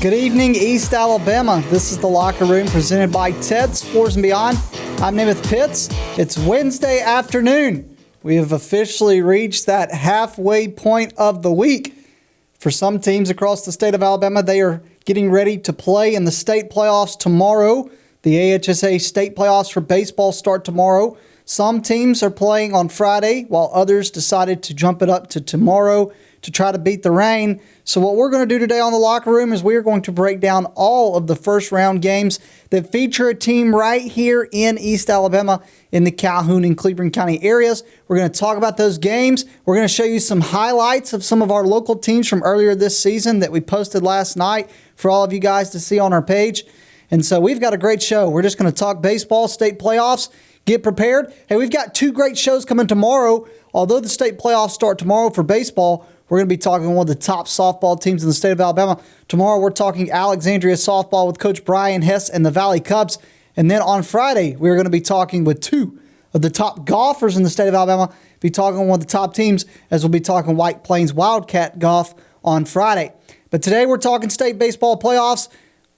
Good evening, East Alabama. This is the Locker Room presented by Ted's Floors and Beyond. I'm Namath Pitts. It's Wednesday afternoon. We have officially reached that halfway point of the week. For some teams across the state of Alabama, they are getting ready to play in the state playoffs tomorrow. The AHSA state playoffs for baseball start tomorrow. Some teams are playing on Friday, while others decided to jump it up to tomorrow to try to beat the rain. So what we're going to do today on the Locker Room is we are going to break down all of the first round games that feature a team right here in East Alabama in the Calhoun and Cleveland County areas. We're going to talk about those games. We're going to show you some highlights of some of our local teams from earlier this season that we posted last night for all of you guys to see on our page. And so we've got a great show. We're just going to talk baseball, state playoffs, get prepared. Hey, we've got two great shows coming tomorrow. Although the state playoffs start tomorrow for baseball, we're going to be talking one of the top softball teams in the state of Alabama. Tomorrow, we're talking Alexandria softball with Coach Brian Hess and the Valley Cubs. And then on Friday, we're going to be talking with two of the top golfers in the state of Alabama. Be talking with one of the top teams, as we'll be talking White Plains Wildcat golf on Friday. But today, we're talking state baseball playoffs.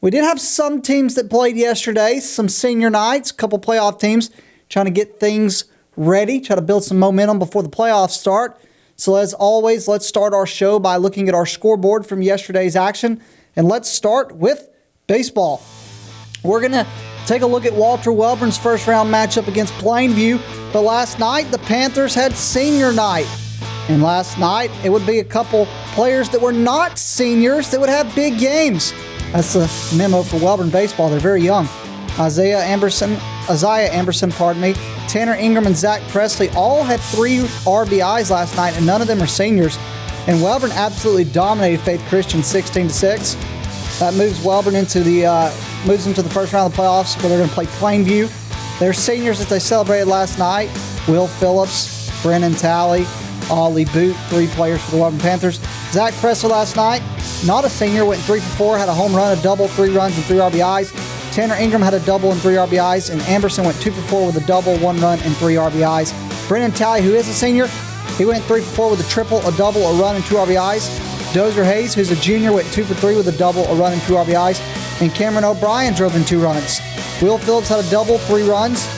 We did have some teams that played yesterday, some senior nights, a couple playoff teams trying to get things ready, try to build some momentum before the playoffs start. So as always, let's start our show by looking at our scoreboard from yesterday's action. And let's start with baseball. We're going to take a look at Walter Welborn's first round matchup against Plainview. But last night, the Panthers had senior night. And last night, it would be a couple players that were not seniors that would have big games. That's the memo for Welborn baseball. They're very young. Isaiah Amberson, Tanner Ingram, and Zach Presley all had 3 RBIs last night, and none of them are seniors. And Welborn absolutely dominated Faith Christian 16-6. That moves Welborn moves them to the first round of the playoffs, where they're going to play Plainview. Their seniors that they celebrated last night: Will Phillips, Brennan Talley, Ollie Boot, 3 players for the Welborn Panthers. Zach Presley last night, not a senior, went 3 for 4, had a home run, a double, 3 runs, and 3 RBIs. Tanner Ingram had a double and 3 RBIs, and Amberson went 2 for 4 with a double, 1 run, and 3 RBIs. Brennan Talley, who is a senior, he went 3 for 4 with a triple, a double, a run, and 2 RBIs. Dozier Hayes, who's a junior, went 2 for 3 with a double, a run, and 2 RBIs. And Cameron O'Brien drove in 2 runs. Will Phillips had a double, 3 runs.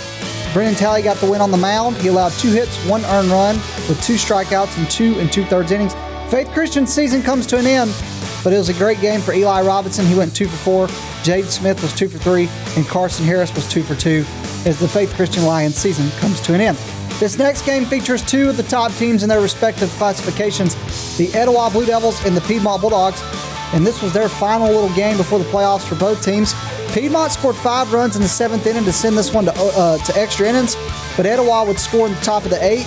Brennan Talley got the win on the mound. He allowed 2 hits, 1 earned run, with 2 strikeouts and 2 2/3 innings. Faith Christian's season comes to an end, but it was a great game for Eli Robinson. He went 2 for 4. Jade Smith was 2 for 3, and Carson Harris was 2 for 2 as the Faith Christian Lions season comes to an end. This next game features 2 of the top teams in their respective classifications, the Etowah Blue Devils and the Piedmont Bulldogs, and this was their final little game before the playoffs for both teams. Piedmont scored 5 runs in the 7th inning to send this one to extra innings, but Etowah would score in the top of the 8th.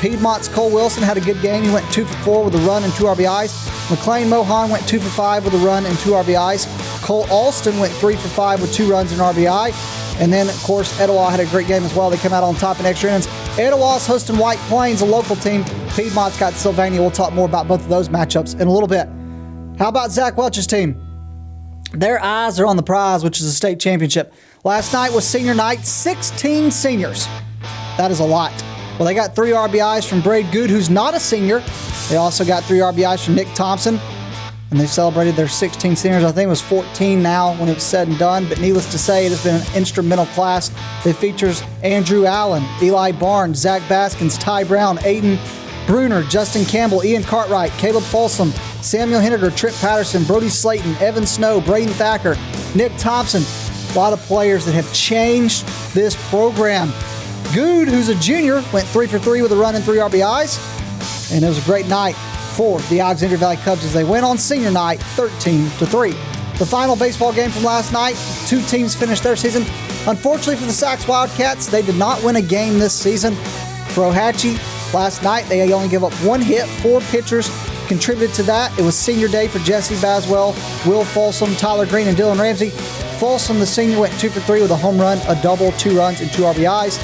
Piedmont's Cole Wilson had a good game. He went 2 for 4 with a run and 2 RBIs. McLean Mohan went 2 for 5 with a run and 2 RBIs. Cole Alston went 3 for 5 with 2 runs and an RBI. And then, of course, Etowah had a great game as well. They came out on top in extra innings. Etowah's hosting White Plains, a local team. Piedmont's got Sylvania. We'll talk more about both of those matchups in a little bit. How about Zach Welch's team? Their eyes are on the prize, which is a state championship. Last night was senior night, 16 seniors. That is a lot. Well, they got 3 RBIs from Braid Good, who's not a senior. They also got 3 RBIs from Nick Thompson. And they celebrated their 16 seniors. I think it was 14 now when it was said and done. But needless to say, it has been an instrumental class that features Andrew Allen, Eli Barnes, Zach Baskins, Ty Brown, Aiden Bruner, Justin Campbell, Ian Cartwright, Caleb Folsom, Samuel Henniger, Trip Patterson, Brody Slayton, Evan Snow, Braden Thacker, Nick Thompson. A lot of players that have changed this program. Good, who's a junior, went 3 for 3 with a run and 3 RBIs. And it was a great night for the Alexandria Valley Cubs as they went on senior night 13-3. The final baseball game from last night, 2 teams finished their season. Unfortunately for the Sacs Wildcats, they did not win a game this season. For Ohatchee, last night they only gave up 1 hit. 4 pitchers contributed to that. It was senior day for Jesse Baswell, Will Folsom, Tyler Green, and Dylan Ramsey. Folsom, the senior, went 2 for 3 with a home run, a double, 2 runs, and 2 RBIs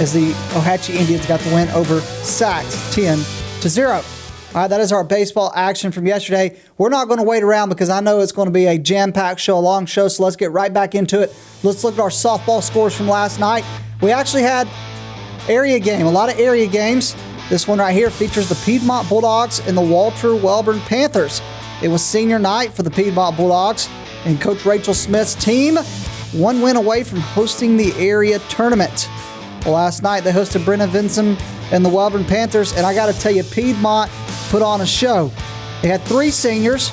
as the Ohatchee Indians got the win over Sacs 10-0. All right, that is our baseball action from yesterday. We're not going to wait around because I know it's going to be a jam-packed show, a long show, so let's get right back into it. Let's look at our softball scores from last night. We actually had a lot of area games. This one right here features the Piedmont Bulldogs and the Walter Welborn Panthers. It was senior night for the Piedmont Bulldogs, and Coach Rachel Smith's team one win away from hosting the area tournament. Well, last night they hosted Brenna Vinson and the Wellborn Panthers, and I got to tell you, Piedmont put on a show. They had 3 seniors,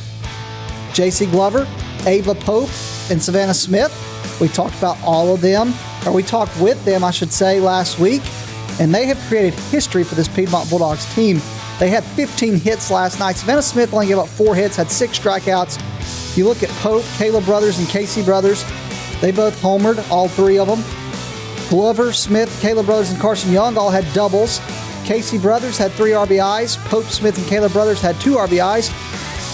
J.C. Glover, Ava Pope, and Savannah Smith. We talked about all of them, or we talked with them, I should say, last week, and they have created history for this Piedmont Bulldogs team. They had 15 hits last night. Savannah Smith only gave up 4 hits, had 6 strikeouts. You look at Pope, Caleb Brothers, and Casey Brothers. They both homered, all 3 of them. Glover, Smith, Caleb Brothers, and Carson Young all had doubles. Casey Brothers had 3 RBIs. Pope, Smith, and Caleb Brothers had 2 RBIs.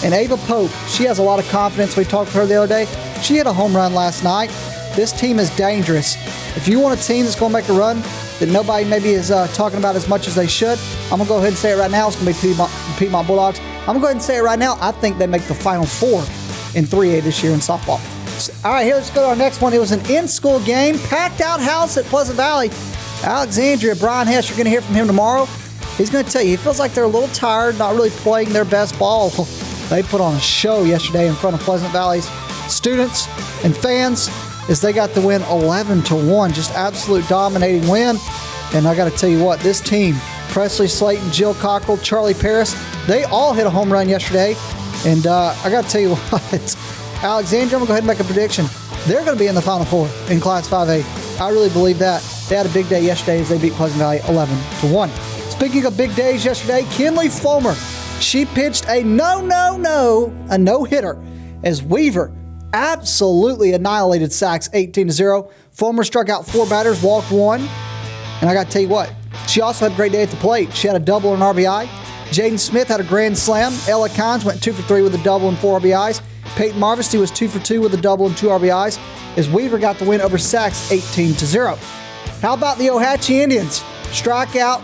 And Ava Pope, she has a lot of confidence. We talked to her the other day. She hit a home run last night. This team is dangerous. If you want a team that's going to make a run that nobody maybe is talking about as much as they should, I'm going to go ahead and say it right now. It's going to be the Piedmont Bulldogs. I'm going to go ahead and say it right now. I think they make the Final Four in 3A this year in softball. All right, here, let's go to our next one. It was an in-school game, packed out house at Pleasant Valley. Alexandria, Brian Hess, you're going to hear from him tomorrow. He's going to tell you, he feels like they're a little tired, not really playing their best ball. They put on a show yesterday in front of Pleasant Valley's students and fans as they got the win 11-1. Just absolute dominating win. And I got to tell you what, this team, Presley Slayton, Jill Cockrell, Charlie Paris, they all hit a home run yesterday. And I got to tell you what, Alexandria, I'm going to go ahead and make a prediction. They're going to be in the Final Four in Class 5A. I really believe that. They had a big day yesterday as they beat Pleasant Valley 11-1. Speaking of big days yesterday, Kinley Fulmer, she pitched a no-hitter as Weaver absolutely annihilated Sachs 18-0. Fulmer struck out 4 batters, walked 1. And I got to tell you what, she also had a great day at the plate. She had a double and RBI. Jaden Smith had a grand slam. Ella Kynes went 2 for 3 with a double and 4 RBIs. Peyton Marvesty was 2 for 2 with a double and 2 RBIs as Weaver got the win over Sachs 18-0. How about the Ohatchee Indians? Strikeout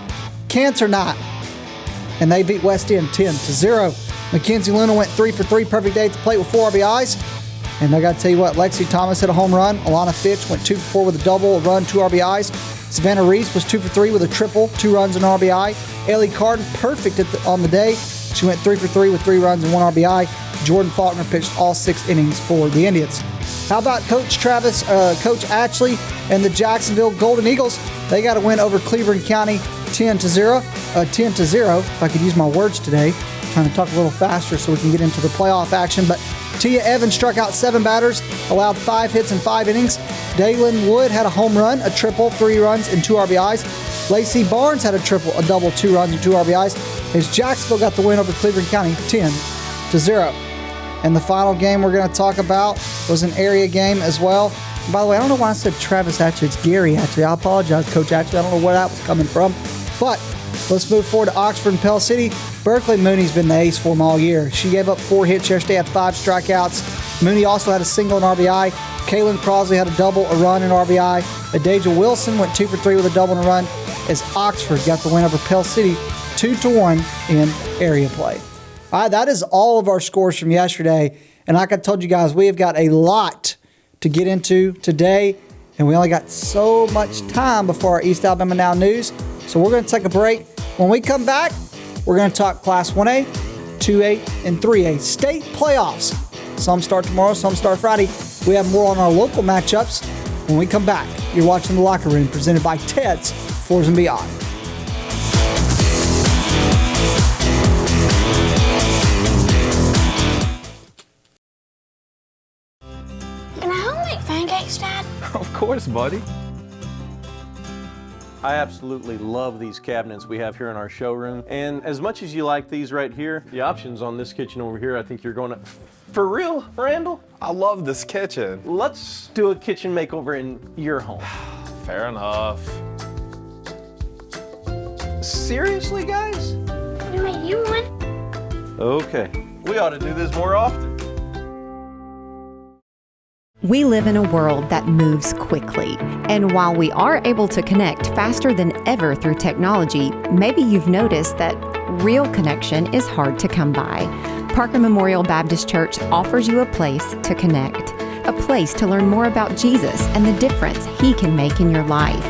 Cancer Night, and they beat West End 10-0. Mackenzie Luna went 3 for 3, perfect day at the plate with 4 RBIs. And I got to tell you what, Lexi Thomas hit a home run. Alana Fitch went 2 for 4 with a double, a run, 2 RBIs. Savannah Reese was 2 for 3 with a triple, 2 runs and RBI. Ellie Carden, perfect on the day. She went 3 for 3 with 3 runs and 1 RBI. Jordan Faulkner pitched all 6 innings for the Indians. How about Coach Ashley and the Jacksonville Golden Eagles? They got a win over Cleveland County 10-0. If I could use my words today. I'm trying to talk a little faster so we can get into the playoff action. But Tia Evans struck out 7 batters, allowed 5 hits in 5 innings. Daylin Wood had a home run, a triple, 3 runs, and 2 RBIs. Lacey Barnes had a triple, a double, 2 runs, and 2 RBIs. As Jacksonville got the win over Cleveland County 10-0. And the final game we're going to talk about was an area game as well. And by the way, I don't know why I said Travis Atchley. It's Gary Atchley. I apologize, Coach Atchley. I don't know where that was coming from. But let's move forward to Oxford and Pell City. Berkeley Mooney's been the ace for them all year. She gave up 4 hits yesterday, had 5 strikeouts. Mooney also had a single and RBI. Kaylin Crosley had a double, a run, and RBI. Adaja Wilson went 2 for 3 with a double and a run as Oxford got the win over Pell City 2-1 in area play. All right, that is all of our scores from yesterday. And like I told you guys, we have got a lot to get into today. And we only got so much time before our East Alabama Now news. So we're going to take a break. When we come back, we're going to talk Class 1A, 2A, and 3A state playoffs. Some start tomorrow, some start Friday. We have more on our local matchups when we come back. You're watching The Locker Room, presented by Ted's Fours and Beyond. Can I help make pancakes, Dad? Of course, buddy. I absolutely love these cabinets we have here in our showroom. And as much as you like these right here, the options on this kitchen over here, I think you're going to... For real, Randall? I love this kitchen. Let's do a kitchen makeover in your home. Fair enough. Seriously, guys? We made you one. Okay. We ought to do this more often. We live in a world that moves quickly, and while we are able to connect faster than ever through technology, maybe you've noticed that real connection is hard to come by. Parker Memorial Baptist Church offers you a place to connect, a place to learn more about Jesus and the difference He can make in your life.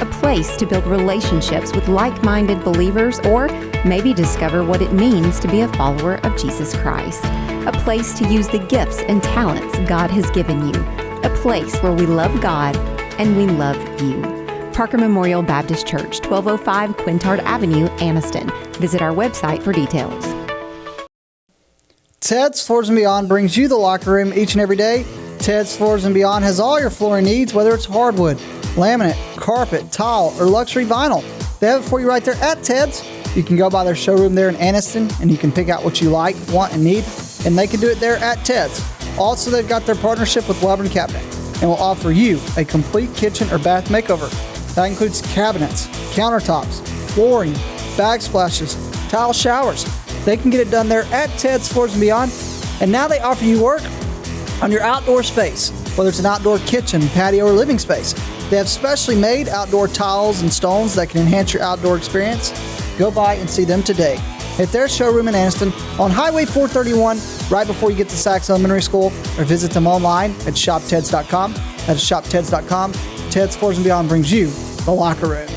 a place to build relationships with like-minded believers, or maybe discover what it means to be a follower of Jesus Christ. A place to use the gifts and talents God has given you. A place where we love God and we love you. Parker Memorial Baptist Church, 1205 Quintard Avenue, Anniston. Visit our website for details. Ted's Floors and Beyond brings you the locker room each and every day. Ted's Floors and Beyond has all your flooring needs, whether it's hardwood, laminate, carpet, tile, or luxury vinyl. They have it for you right there at Ted's. You can go by their showroom there in Anniston, and you can pick out what you like, want, and need, and they can do it there at Ted's. Also, they've got their partnership with Wellborn Cabinet and will offer you a complete kitchen or bath makeover. That includes cabinets, countertops, flooring, backsplashes, tile showers. They can get it done there at Ted's Floors and Beyond. And now they offer you work on your outdoor space, whether it's an outdoor kitchen, patio, or living space. They have specially made outdoor tiles and stones that can enhance your outdoor experience. Go by and see them today at their showroom in Anniston on Highway 431, right before you get to Sachs Elementary School, or visit them online at shopteds.com. That's shopteds.com. Ted's Floors and Beyond brings you the locker room.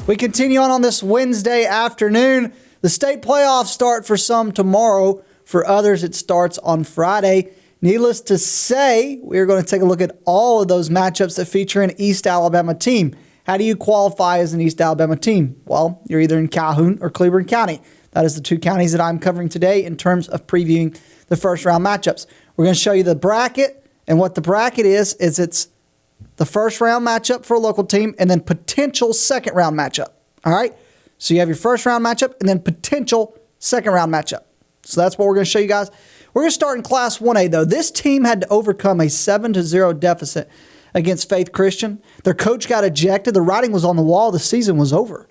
We continue on this Wednesday afternoon. The state playoffs start for some tomorrow. For others, it starts on Friday. Needless to say, we're going to take a look at all of those matchups that feature an East Alabama team. How do you qualify as an East Alabama team? Well, you're either in Calhoun or Cleburne County. That is the two counties that I'm covering today in terms of previewing the first round matchups. We're going to show you the bracket, and what the bracket is it's the first round matchup for a local team and then potential second round matchup. All right? So you have your first round matchup and then potential second round matchup. So that's what we're going to show you guys. We're going to start in Class 1A, though. This team had to overcome a 7-0 deficit against Faith Christian. Their coach got ejected. The writing was on the wall. The season was over.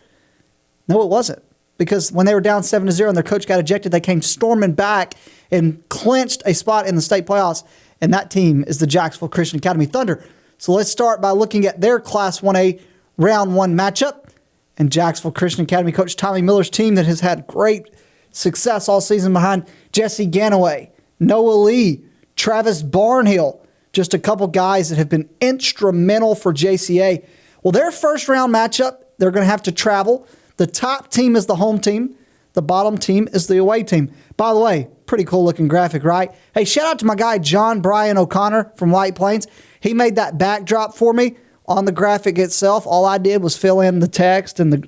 No, it wasn't. Because when they were down 7-0 and their coach got ejected, they came storming back and clinched a spot in the state playoffs. And that team is the Jacksonville Christian Academy Thunder. So let's start by looking at their Class 1A Round 1 matchup. And Jacksonville Christian Academy coach Tommy Miller's team that has had great success all season behind Jesse Ganaway, Noah Lee, Travis Barnhill, just a couple guys that have been instrumental for JCA. Well, their first round matchup, they're going to have to travel. The top team is the home team. The bottom team is the away team. By the way, pretty cool looking graphic, right? Hey, shout out to my guy John Brian O'Connor from White Plains. He made that backdrop for me on the graphic itself. All I did was fill in the text and the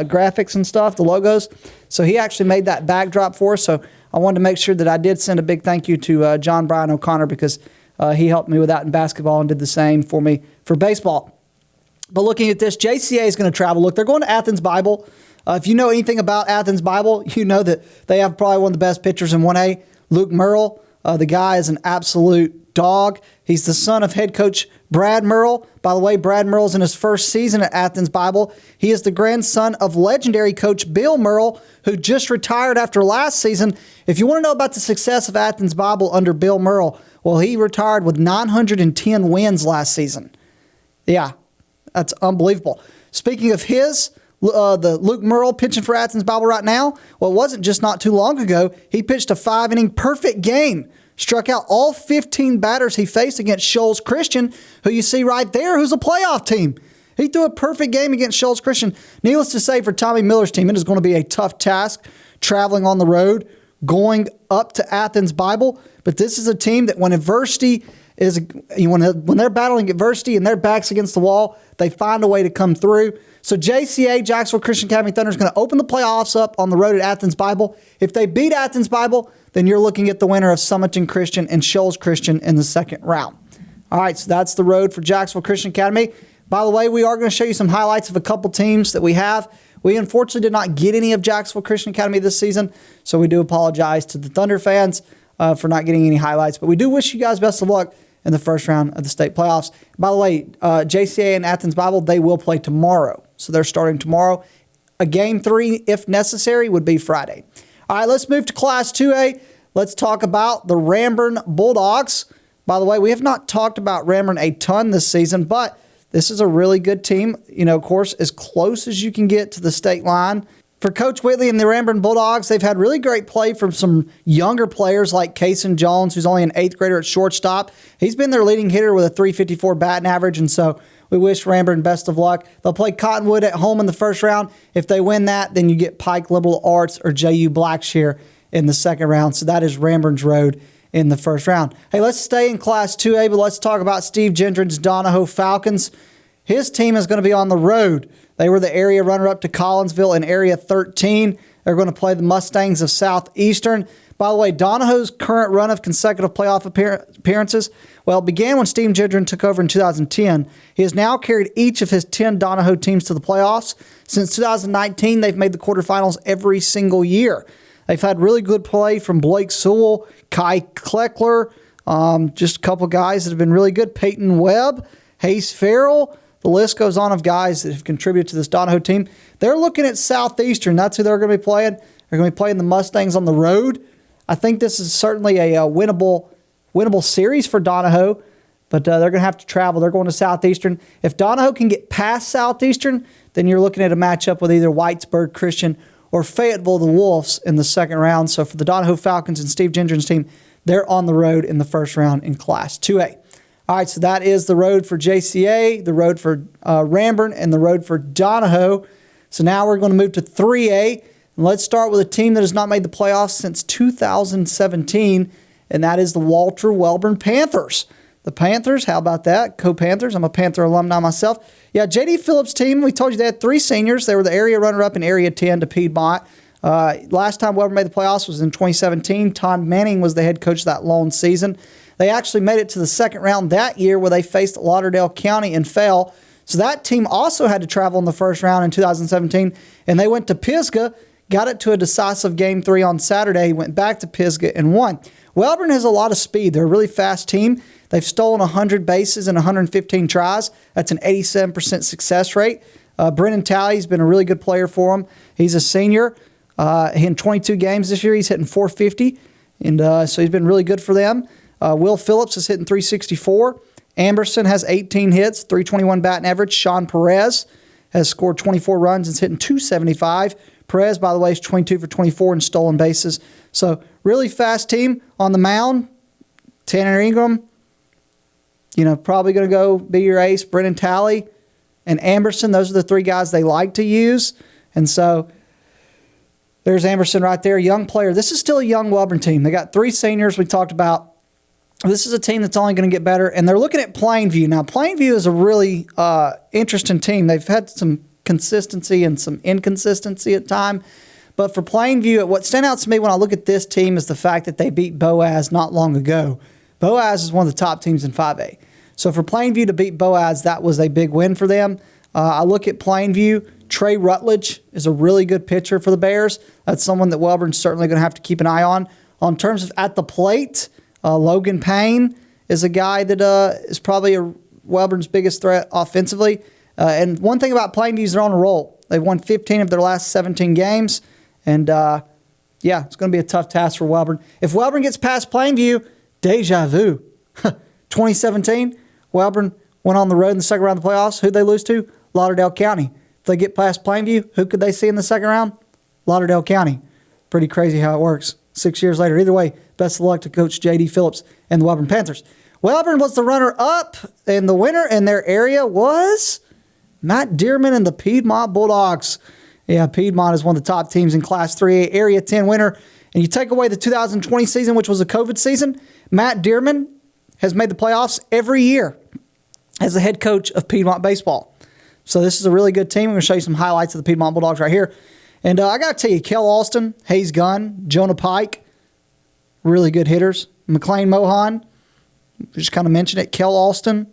graphics and stuff, the logos. So he actually made that backdrop for us. So I wanted to make sure that I did send a big thank you to John Brian O'Connor, because he helped me with that in basketball and did the same for me for baseball. But looking at this, JCA is going to travel. Look, they're going to Athens Bible. If you know anything about Athens Bible, you know that they have probably one of the best pitchers in 1A, Luke Merle. The guy is an absolute dog. He's the son of head coach Brad Merle. By the way, Brad Merle's in his first season at Athens Bible. He is the grandson of legendary coach Bill Merle, who just retired after last season. If you want to know about the success of Athens Bible under Bill Merle, well, he retired with 910 wins last season. Yeah, that's unbelievable. Speaking of the Luke Merle pitching for Athens Bible right now, well, it wasn't just not too long ago. He pitched a 5-inning perfect game. Struck out all 15 batters he faced against Shoals Christian, who you see right there, who's a playoff team. He threw a perfect game against Shoals Christian. Needless to say, for Tommy Miller's team, it is going to be a tough task traveling on the road, going up to Athens Bible. But this is a team that when adversity is, when they're battling adversity and their back's against the wall, they find a way to come through. So JCA, Jacksonville Christian Academy Thunder, is going to open the playoffs up on the road at Athens Bible. If they beat Athens Bible, then you're looking at the winner of Summerton Christian and Shoals Christian in the second round. All right, so that's the road for Jacksonville Christian Academy. By the way, we are going to show you some highlights of a couple teams that we have. We unfortunately did not get any of Jacksonville Christian Academy this season, so we do apologize to the Thunder fans for not getting any highlights. But we do wish you guys best of luck in the first round of the state playoffs. By the way, JCA and Athens Bible, they will play tomorrow. So they're starting tomorrow. A game 3, if necessary, would be Friday. All right, let's move to Class 2A. Let's talk about the Ranburne Bulldogs. By the way, we have not talked about Ranburne a ton this season, but this is a really good team. You know, of course, as close as you can get to the state line. For Coach Whitley and the Ranburne Bulldogs, they've had really great play from some younger players like Kason Jones, who's only an 8th grader at shortstop. He's been their leading hitter with a .354 batting average, and so We wish Ranburne best of luck. They'll play Cottonwood at home in the first round. If they win that, then you get Pike Liberal Arts or JU Blackshear in the second round. So that is Ranburne's road in the first round. Hey, let's stay in Class 2A, but let's talk about Steve Gendron's Donahoe Falcons. His team is going to be on the road. They were the area runner-up to Collinsville in Area 13. They're going to play the Mustangs of Southeastern. By the way, Donahoe's current run of consecutive playoff appearances, well, began when Steve Gendron took over in 2010. He has now carried each of his 10 Donahoe teams to the playoffs. Since 2019, they've made the quarterfinals every single year. They've had really good play from Blake Sewell, Kai Kleckler, just a couple guys that have been really good. Peyton Webb, Hayes Farrell. The list goes on of guys that have contributed to this Donahoe team. They're looking at Southeastern. That's who they're going to be playing. They're going to be playing the Mustangs on the road. I think this is certainly a winnable series for Donahoe, but they're going to have to travel. They're going to Southeastern. If Donahoe can get past Southeastern, then you're looking at a matchup with either Whitesburg Christian or Fayetteville the Wolves in the second round. So for the Donahoe Falcons and Steve Gendron's team, they're on the road in the first round in Class 2A. All right, so that is the road for JCA, the road for Ranburne, and the road for Donahoe. So now we're going to move to 3A. And let's start with a team that has not made the playoffs since 2017, and that is the Walter Wellborn Panthers. The Panthers, how about that? Co-Panthers. I'm a Panther alumni myself. Yeah, J.D. Phillips' team, we told you they had 3 seniors. They were the area runner-up in Area 10 to Piedmont. Last time Wellborn made the playoffs was in 2017. Todd Manning was the head coach that lone season. They actually made it to the second round that year where they faced Lauderdale County and fell. So that team also had to travel in the first round in 2017, and they went to Pisgah, got it to a decisive Game 3 on Saturday, went back to Pisgah and won. Wellborn has a lot of speed. They're a really fast team. They've stolen 100 bases in 115 tries. That's an 87% success rate. Brennan Talley's been a really good player for them. He's a senior. In 22 games this year, he's hitting 450, and so he's been really good for them. Will Phillips is hitting 364. Amberson has 18 hits, 321 batting average. Sean Perez has scored 24 runs and is hitting 275. Perez, by the way, is 22 for 24 in stolen bases. So really fast team on the mound. Tanner Ingram, probably going to go be your ace. Brennan Talley and Amberson, those are the 3 guys they like to use. And so there's Amberson right there, young player. This is still a young Wellborn team. They got 3 seniors we talked about. This is a team that's only going to get better, and they're looking at Plainview. Now, Plainview is a really interesting team. They've had some consistency and some inconsistency at time, but for Plainview, what stands out to me when I look at this team is the fact that they beat Boaz not long ago. Boaz is one of the top teams in 5A. So for Plainview to beat Boaz, that was a big win for them. I look at Plainview. Trey Rutledge is a really good pitcher for the Bears. That's someone that Wellborn's certainly going to have to keep an eye on. On terms of at the plate, Logan Payne is a guy that is probably Wellborn's biggest threat offensively. And one thing about Plainview is they're on a roll. They've won 15 of their last 17 games. And, it's going to be a tough task for Wellborn. If Wellborn gets past Plainview, deja vu. 2017, Wellborn went on the road in the second round of the playoffs. Who'd they lose to? Lauderdale County. If they get past Plainview, who could they see in the second round? Lauderdale County. Pretty crazy how it works. 6 years later. Either way, best of luck to Coach J.D. Phillips and the Wellborn Panthers. Wellborn was the runner-up, and the winner in their area was Matt Dearman and the Piedmont Bulldogs. Yeah, Piedmont is one of the top teams in Class 3A, Area 10 winner. And you take away the 2020 season, which was a COVID season, Matt Dearman has made the playoffs every year as the head coach of Piedmont Baseball. So this is a really good team. I'm going to show you some highlights of the Piedmont Bulldogs right here. And I got to tell you, Kel Alston, Hayes Gunn, Jonah Pike, really good hitters. McLean Mohan, just kind of mentioned it. Kel Alston.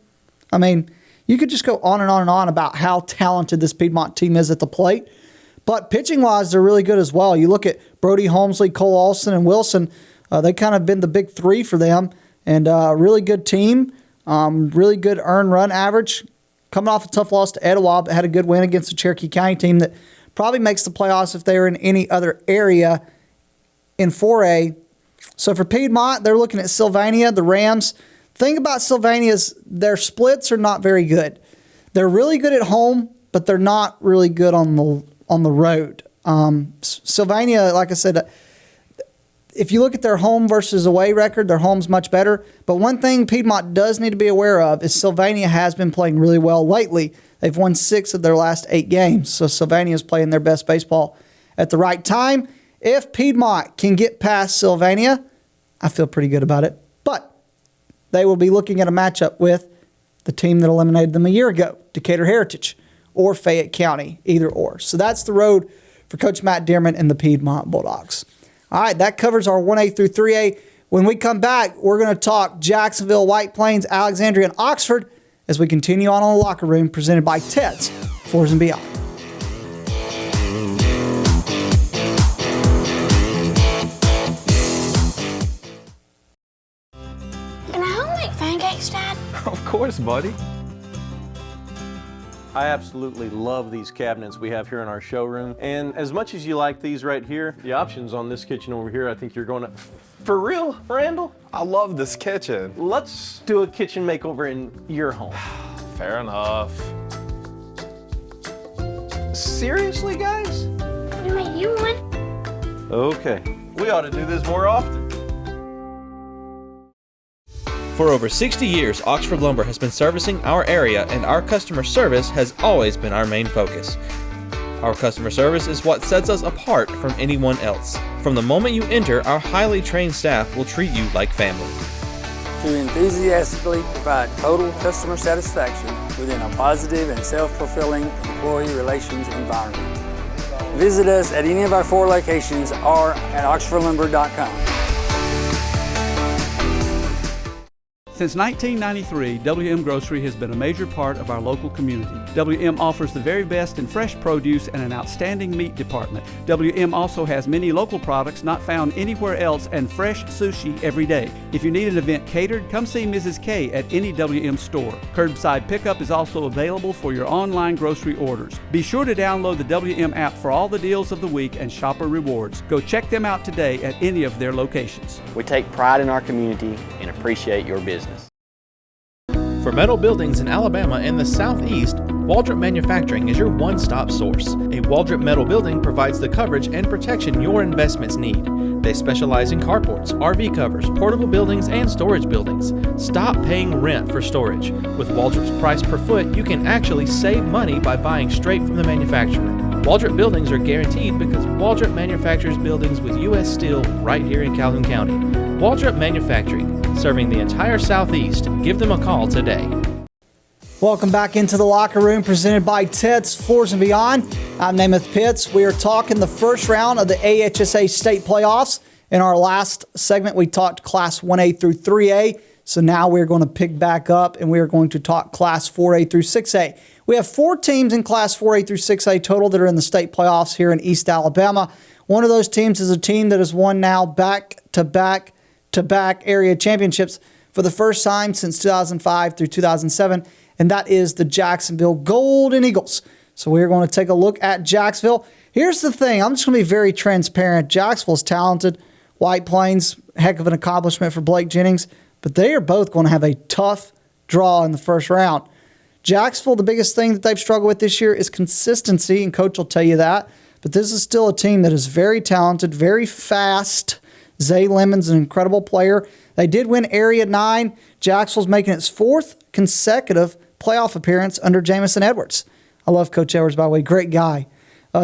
I mean, you could just go on and on and on about how talented this Piedmont team is at the plate. But pitching-wise, they're really good as well. You look at Brody Holmesley, Cole Alston, and Wilson. They kind of been the big 3 for them. And really good team. Really good earned run average. Coming off a tough loss to Etowah, but had a good win against the Cherokee County team that probably makes the playoffs if they were in any other area in 4A. So for Piedmont, they're looking at Sylvania, the Rams. Thing about Sylvania is their splits are not very good. They're really good at home, but they're not really good on the road. Sylvania, like I said, if you look at their home versus away record, their home's much better. But one thing Piedmont does need to be aware of is Sylvania has been playing really well lately. They've won 6 of their last 8 games. So Sylvania is playing their best baseball at the right time. If Piedmont can get past Sylvania, I feel pretty good about it. But they will be looking at a matchup with the team that eliminated them a year ago, Decatur Heritage or Fayette County, either or. So that's the road for Coach Matt Dearman and the Piedmont Bulldogs. All right, that covers our 1A through 3A. When we come back, we're going to talk Jacksonville, White Plains, Alexandria, and Oxford as we continue on the Locker Room presented by Ted's Floors and Beyond. Can I help make pancakes, Dad? Of course, buddy. I absolutely love these cabinets we have here in our showroom. And as much as you like these right here, the options on this kitchen over here, I think you're going to... For real, Randall? I love this kitchen. Let's do a kitchen makeover in your home. Fair enough. Seriously, guys? We made you one. Okay. We ought to do this more often. For over 60 years, Oxford Lumber has been servicing our area, and our customer service has always been our main focus. Our customer service is what sets us apart from anyone else. From the moment you enter, our highly trained staff will treat you like family. To enthusiastically provide total customer satisfaction within a positive and self-fulfilling employee relations environment. Visit us at any of our 4 locations or at oxfordlumber.com. Since 1993, WM Grocery has been a major part of our local community. WM offers the very best in fresh produce and an outstanding meat department. WM also has many local products not found anywhere else and fresh sushi every day. If you need an event catered, come see Mrs. K at any WM store. Curbside pickup is also available for your online grocery orders. Be sure to download the WM app for all the deals of the week and shopper rewards. Go check them out today at any of their locations. We take pride in our community and appreciate your business. For metal buildings in Alabama and the Southeast, Waldrop Manufacturing is your one-stop source. A Waldrop metal building provides the coverage and protection your investments need. They specialize in carports, RV covers, portable buildings, and storage buildings. Stop paying rent for storage. With Waldrop's price per foot, you can actually save money by buying straight from the manufacturer. Waldrop buildings are guaranteed because Waldrop manufactures buildings with U.S. steel right here in Calhoun County. Waldrop Manufacturing, serving the entire Southeast. Give them a call today. Welcome back into the Locker Room presented by Ted's Floors and Beyond. I'm Namath Pitts. We are talking the first round of the AHSA state playoffs. In our last segment, we talked Class 1A through 3A. So now we're going to pick back up and we are going to talk Class 4A through 6A. We have 4 teams in Class 4A through 6A total that are in the state playoffs here in East Alabama. One of those teams is a team that has won now back-to-back area championships for the first time since 2005 through 2007, and that is the Jacksonville Golden Eagles. So we're going to take a look at Jacksonville. Here's the thing. I'm just going to be very transparent. Jacksonville's talented. White Plains, heck of an accomplishment for Blake Jennings, but they are both going to have a tough draw in the first round. Jacksonville, the biggest thing that they've struggled with this year is consistency, and Coach will tell you that, but this is still a team that is very talented, very fast. Zay Lemon's an incredible player. They did win Area 9. Jacksonville's making its 4th consecutive playoff appearance under Jamison Edwards. I love Coach Edwards, by the way. Great guy.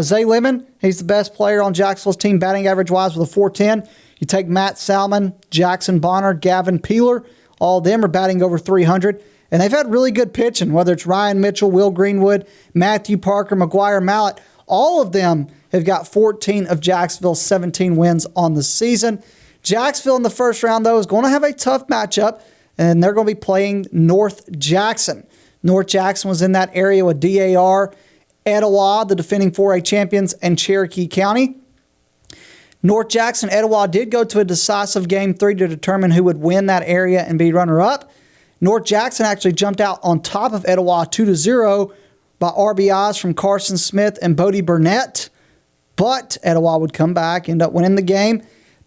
Zay Lemon, he's the best player on Jacksonville's team, batting average-wise with a .410. You take Matt Salmon, Jackson Bonner, Gavin Peeler. All of them are batting over 300. And they've had really good pitching, whether it's Ryan Mitchell, Will Greenwood, Matthew Parker, McGuire Mallett. All of them have got 14 of Jacksonville's 17 wins on the season. Jacksonville in the first round, though, is going to have a tough matchup, and they're going to be playing North Jackson. North Jackson was in that area with DAR, Etowah, the defending 4A champions, and Cherokee County. North Jackson, Etowah did go to a decisive Game 3 to determine who would win that area and be runner-up. North Jackson actually jumped out on top of Etowah 2-0 by RBIs from Carson Smith and Bodie Burnett. But Etowah would come back, end up winning the game.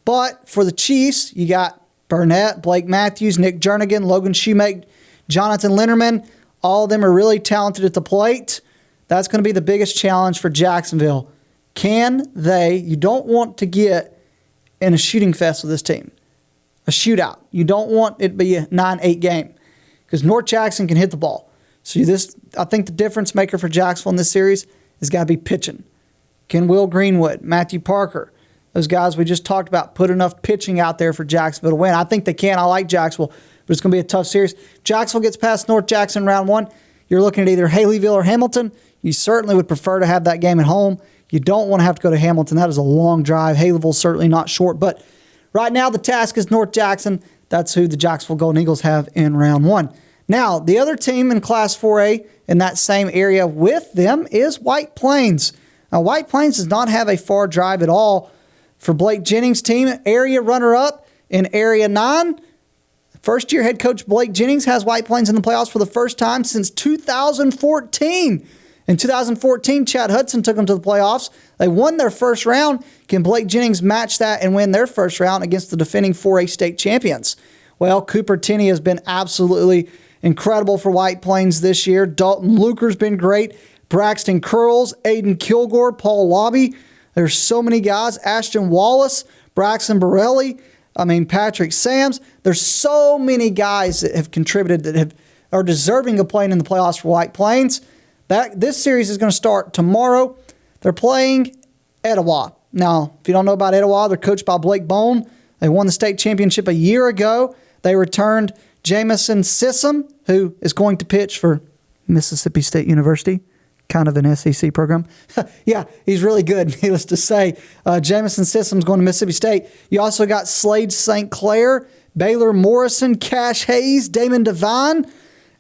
But for the Chiefs, you got Burnett, Blake Matthews, Nick Jernigan, Logan Shoemake, Jonathan Linderman. All of them are really talented at the plate. That's going to be the biggest challenge for Jacksonville. Can they, you don't want to get in a shooting fest with this team. A shootout. You don't want it to be a 9-8 game because North Jackson can hit the ball. So I think the difference maker for Jacksonville in this series has got to be pitching. Can Will Greenwood, Matthew Parker, those guys we just talked about, put enough pitching out there for Jacksonville to win? I think they can. I like Jacksonville, but it's going to be a tough series. If Jacksonville gets past North Jackson round one, you're looking at either Haleyville or Hamilton. You certainly would prefer to have that game at home. You don't want to have to go to Hamilton. That is a long drive. Haleyville's certainly not short, but right now the task is North Jackson. That's who the Jacksonville Golden Eagles have in round one. Now, the other team in Class 4A in that same area with them is White Plains. Now, White Plains does not have a far drive at all for Blake Jennings' team. Area runner-up in Area 9. First-year head coach Blake Jennings has White Plains in the playoffs for the first time since 2014. In 2014, Chad Hudson took them to the playoffs. They won their first round. Can Blake Jennings match that and win their first round against the defending 4A state champions? Well, Cooper Tenney has been absolutely incredible for White Plains this year. Dalton Luker's been great. Braxton Curls, Aiden Kilgore, Paul Lobby. There's so many guys. Ashton Wallace, Braxton Borelli, Patrick Sams. There's so many guys that have contributed that are deserving of playing in the playoffs for White Plains. This series is going to start tomorrow. They're playing Etowah. Now, if you don't know about Etowah, they're coached by Blake Bone. They won the state championship a year ago. They returned Jamison Sissom, who is going to pitch for Mississippi State University, kind of an SEC program. Yeah, he's really good, needless to say. Jamison Sissom's going to Mississippi State. You also got Slade St. Clair, Baylor Morrison, Cash Hayes, Damon Devine.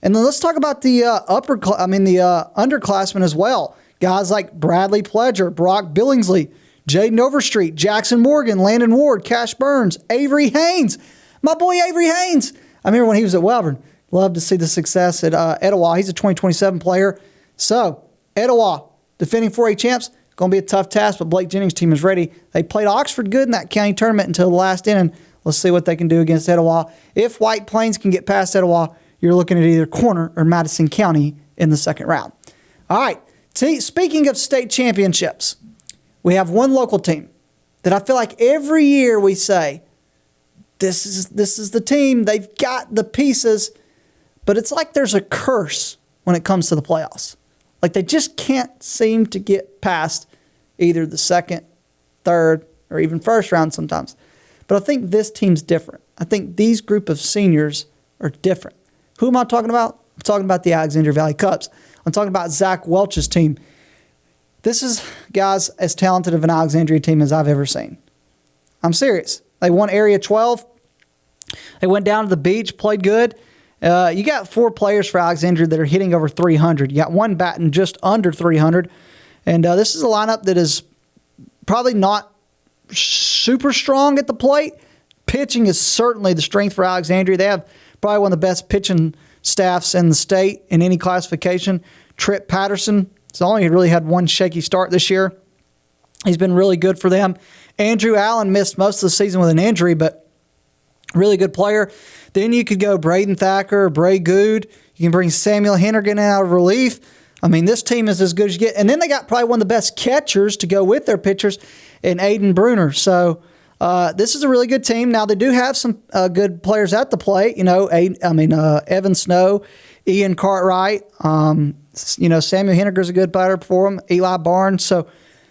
And then let's talk about the underclassmen as well. Guys like Bradley Pledger, Brock Billingsley, Jaden Overstreet, Jackson Morgan, Landon Ward, Cash Burns, Avery Haynes. My boy Avery Haynes. I remember when he was at Welborn. Love to see the success at Etowah. He's a 2027 player. So, Etowah, defending 4A champs, going to be a tough task, but Blake Jennings' team is ready. They played Oxford good in that county tournament until the last inning. Let's see what they can do against Etowah. If White Plains can get past Etowah, you're looking at either Corner or Madison County in the second round. All right, speaking of state championships, we have one local team that I feel like every year we say, this is the team. They've got the pieces, but it's like there's a curse when it comes to the playoffs. Like they just can't seem to get past either the second, third, or even first round sometimes. But I think this team's different. I think these group of seniors are different. Who am I talking about? I'm talking about the Alexandria Valley Cubs. I'm talking about Zach Welch's team. This is, guys, as talented of an Alexandria team as I've ever seen. I'm serious. They won Area 12. They went down to the beach, played good. You got 4 players for Alexandria that are hitting over 300. You got one batting just under 300. And this is a lineup that is probably not super strong at the plate. Pitching is certainly the strength for Alexandria. They have probably one of the best pitching staffs in the state in any classification. Tripp Patterson has only really had one shaky start this year. He's been really good for them. Andrew Allen missed most of the season with an injury, but really good player. Then you could go Braden Thacker, Bray Good. You can bring Samuel Hennigan out of relief. This team is as good as you get. And then they got probably one of the best catchers to go with their pitchers in Aiden Bruner. So this is a really good team. Now, they do have some good players at the plate. Evan Snow, Ian Cartwright. Samuel Henniger's a good batter for them. Eli Barnes. So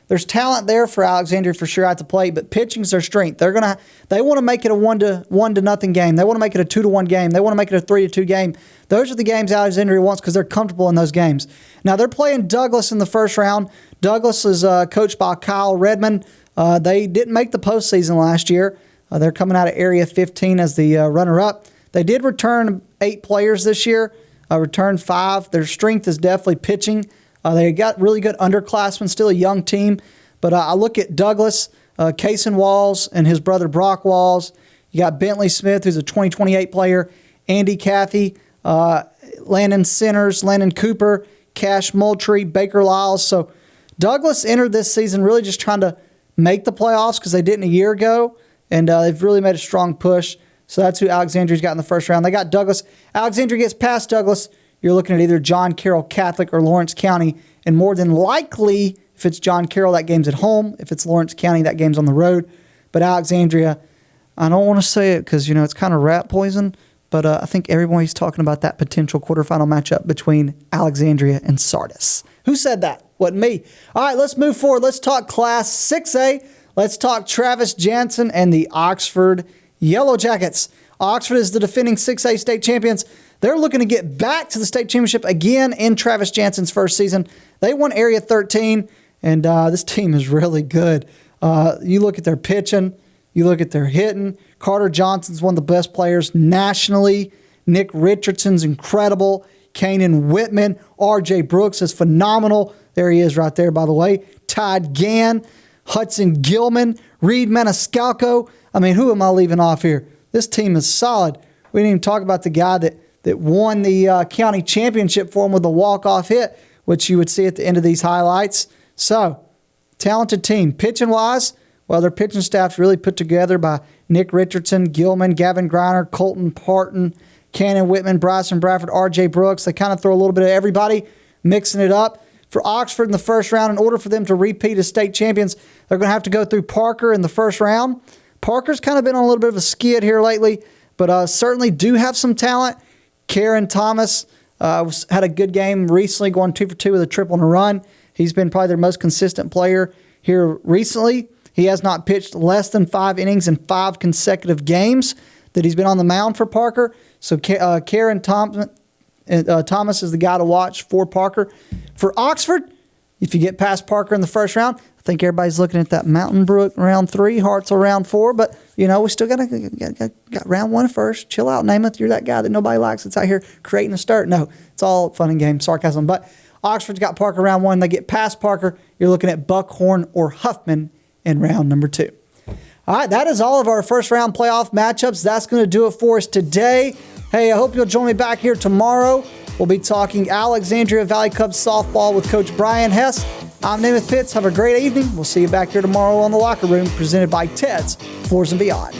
there's talent there for Alexandria for sure at the plate, but pitching's their strength. They want to make it a 1-0 game. They want to make it a 2-1 game. They want to make it a 3-2 game. Those are the games Alexandria wants because they're comfortable in those games. Now they're playing Douglas in the first round. Douglas is coached by Kyle Redmond. They didn't make the postseason last year. They're coming out of Area 15 as the runner-up. They did return 8 players this year. Returned 5. Their strength is definitely pitching. They got really good underclassmen, still a young team. But I look at Douglas, Kason Walls, and his brother Brock Walls. You got Bentley Smith, who's a 2028 player, Andy Cathy, Landon Centers, Landon Cooper, Cash Moultrie, Baker Lyles. So Douglas entered this season really just trying to make the playoffs because they didn't a year ago, and they've really made a strong push. So that's who Alexandria's got in the first round. They got Douglas. Alexandria gets past Douglas. You're looking at either John Carroll Catholic or Lawrence County. And more than likely, if it's John Carroll, that game's at home. If it's Lawrence County, that game's on the road. But Alexandria, I don't want to say it because, it's kind of rat poison, but I think everybody's talking about that potential quarterfinal matchup between Alexandria and Sardis. Who said that? Wasn't me. All right, let's move forward. Let's talk Class 6A. Let's talk Travis Jansen and the Oxford Yellow Jackets. Oxford is the defending 6A state champions. They're looking to get back to the state championship again in Travis Jansen's first season. They won Area 13, and this team is really good. You look at their pitching. You look at their hitting. Carter Johnson's one of the best players nationally. Nick Richardson's incredible. Kanan Whitman. R.J. Brooks is phenomenal. There he is right there, by the way. Todd Gann. Hudson Gilman. Reed Maniscalco. I mean, who am I leaving off here? This team is solid. We didn't even talk about the guy that won the county championship for him with a walk-off hit, which you would see at the end of these highlights. So, talented team. Pitching-wise, well, their pitching staff's really put together by Nick Richardson, Gilman, Gavin Griner, Colton Parton, Cannon Whitman, Bryson Bradford, R.J. Brooks. They kind of throw a little bit of everybody, mixing it up. For Oxford in the first round, in order for them to repeat as state champions, they're going to have to go through Parker in the first round. Parker's kind of been on a little bit of a skid here lately, but certainly do have some talent. Karen Thomas had a good game recently, going 2 for 2 with a triple and a run. He's been probably their most consistent player here recently. He has not pitched less than 5 innings in 5 consecutive games that he's been on the mound for Parker. So Karen Thomas is the guy to watch for Parker. For Oxford, if you get past Parker in the first round, I think everybody's looking at that Mountain Brook round 3, Hartselle round 4. But, we still got round 1 first. Chill out, Namath. You're that guy that nobody likes that's out here creating a start. No, it's all fun and games, sarcasm. But Oxford's got Parker round 1. They get past Parker. You're looking at Buckhorn or Huffman in round number 2. All right, that is all of our first round playoff matchups. That's going to do it for us today. Hey, I hope you'll join me back here tomorrow. We'll be talking Alexandria Valley Cubs softball with Coach Brian Hess. I'm Namath Pitts. Have a great evening. We'll see you back here tomorrow on the Locker Room, presented by Ted's Floors and Beyond.